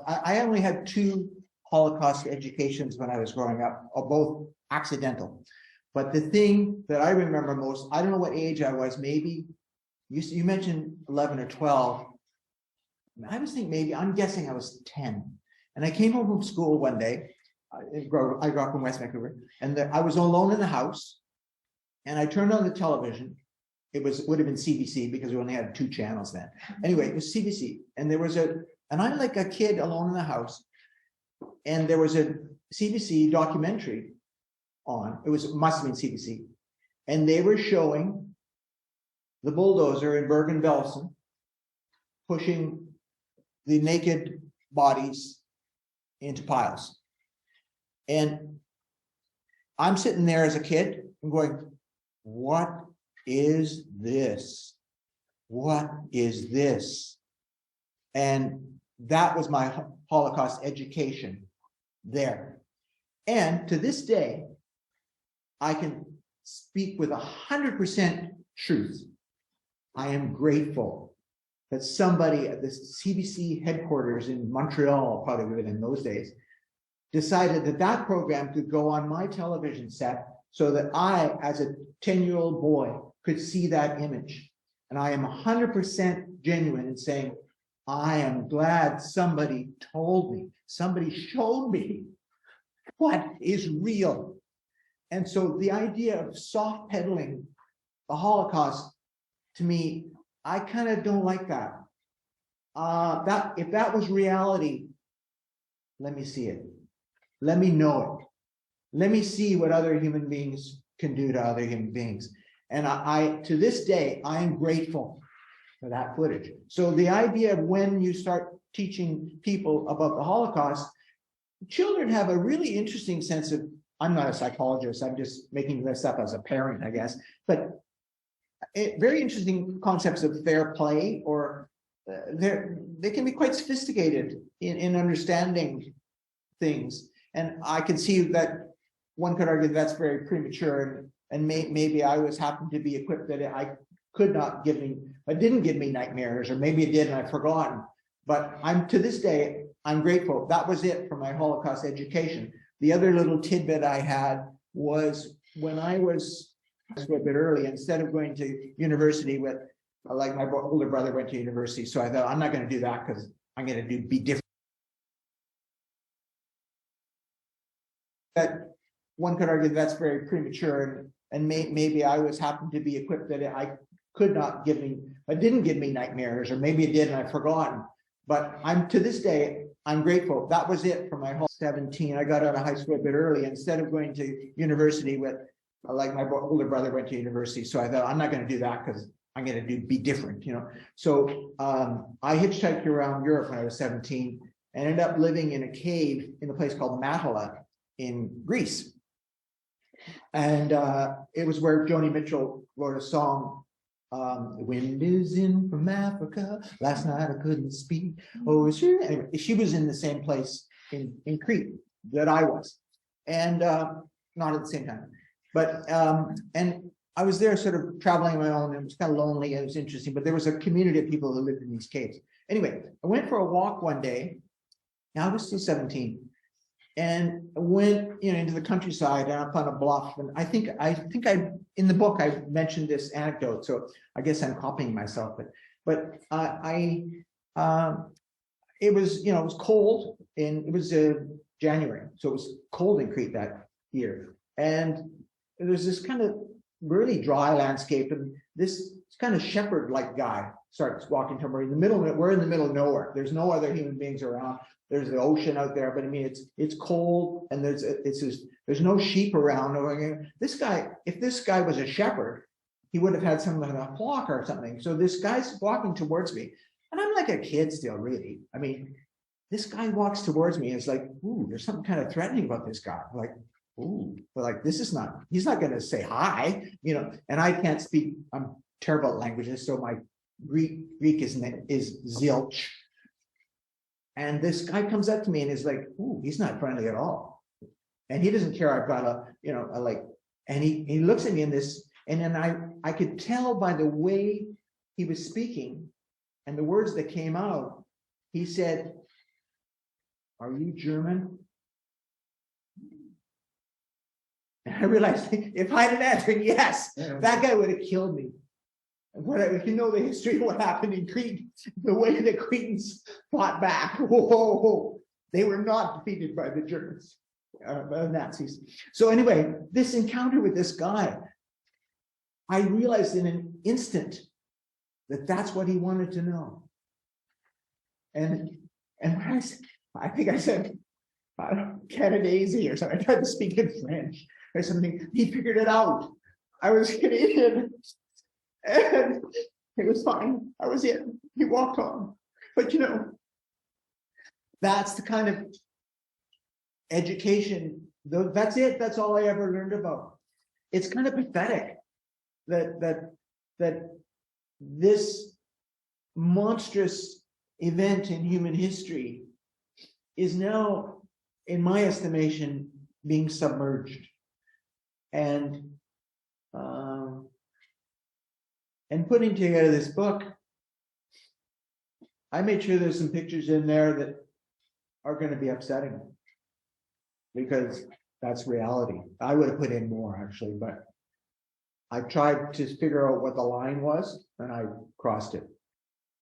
I only had 2 Holocaust educations when I was growing up, both accidental. But the thing that I remember most, I don't know what age I was, maybe, you mentioned 11 or 12. I was thinking maybe, I'm guessing I was 10. And I came home from school one day. I grew up in West Vancouver, and I was alone in the house. And I turned on the television. It would have been CBC because we only had 2 channels then. Anyway, it was CBC, and there was and I'm like a kid alone in the house, and there was a CBC documentary on. It must have been CBC, and they were showing the bulldozer in Bergen-Belsen pushing the naked bodies into piles. And I'm sitting there as a kid and going, what is this? What is this? And that was my Holocaust education there. And to this day, I can speak with 100% truth. I am grateful that somebody at the CBC headquarters in Montreal, probably would have been in those days, decided that that program could go on my television set so that I, as a 10-year-old boy, could see that image. And I am 100% genuine in saying, I am glad somebody told me, somebody showed me what is real. And so the idea of soft peddling the Holocaust, to me, I kind of don't like that. If that was reality, let me see it. Let me know it. Let me see what other human beings can do to other human beings. And I to this day, I am grateful for that footage. So the idea of when you start teaching people about the Holocaust, children have a really interesting sense of, I'm not a psychologist, I'm just making this up as a parent, I guess, but very interesting concepts of fair play, or they can be quite sophisticated in understanding things. And I can see that one could argue that's very premature, and maybe I happened to be equipped that I could not give me, it didn't give me nightmares, or maybe it did and I've forgotten. But to this day, I'm grateful. That was it for my Holocaust education. The other little tidbit I had was when I was a bit early, instead of going to university with, like my older brother went to university, so I thought, I'm not going to do that because I'm going to be different. That one could argue that's very premature, and maybe I happened to be equipped that I could not give me, it didn't give me nightmares, or maybe it did and I've forgotten. But to this day, I'm grateful. That was it for my whole 17. I got out of high school a bit early. Instead of going to university with, like my older brother went to university, so I thought, I'm not going to do that because I'm going to be different, you know. So I hitchhiked around Europe when I was 17 and ended up living in a cave in a place called Matala in Greece. And it was where Joni Mitchell wrote a song, the wind is in from Africa, last night I couldn't speak. Oh, anyway, she was in the same place in Crete that I was, and not at the same time. But and I was there sort of traveling on my own, and it was kind of lonely, and it was interesting, but there was a community of people who lived in these caves. Anyway, I went for a walk one day. Now I was still 17, and I went, into the countryside and up on a bluff. And I think in the book I mentioned this anecdote, so I guess I'm copying myself. But it was it was cold, and it was January, so it was cold in Crete that year, and there's this kind of really dry landscape, and this kind of shepherd-like guy starts walking to me in the middle of it. We're in the middle of nowhere. There's no other human beings around. There's the ocean out there, but I mean, it's cold, and there's no sheep around. This guy, if this guy was a shepherd, he would have had some kind of flock or something. So this guy's walking towards me, and I'm like a kid still, really. I mean, this guy walks towards me, and it's like, ooh, there's something kind of threatening about this guy. Like, ooh, but like, he's not going to say hi, and I can't speak, I'm terrible at languages, so my Greek is zilch. And this guy comes up to me and is like, ooh, he's not friendly at all. And he doesn't care I've got and he looks at me in this, and then I could tell by the way he was speaking and the words that came out, he said, are you German? And I realized if I had answered yes, that guy would have killed me. If you know the history of what happened in Crete, the way the Cretans fought back, whoa, they were not defeated by the Germans, by the Nazis. So anyway, this encounter with this guy, I realized in an instant that that's what he wanted to know. And when I think I said, I don't know, Canadaise or something, I tried to speak in French or something, he figured it out. I was Canadian. And it was fine. I was in. He walked on. But you know, that's the kind of education. That's it. That's all I ever learned about. It's kind of pathetic that this monstrous event in human history is now, in my estimation, being submerged. And putting together this book, I made sure there's some pictures in there that are going to be upsetting, because that's reality. I would have put in more actually, but I tried to figure out what the line was and I crossed it.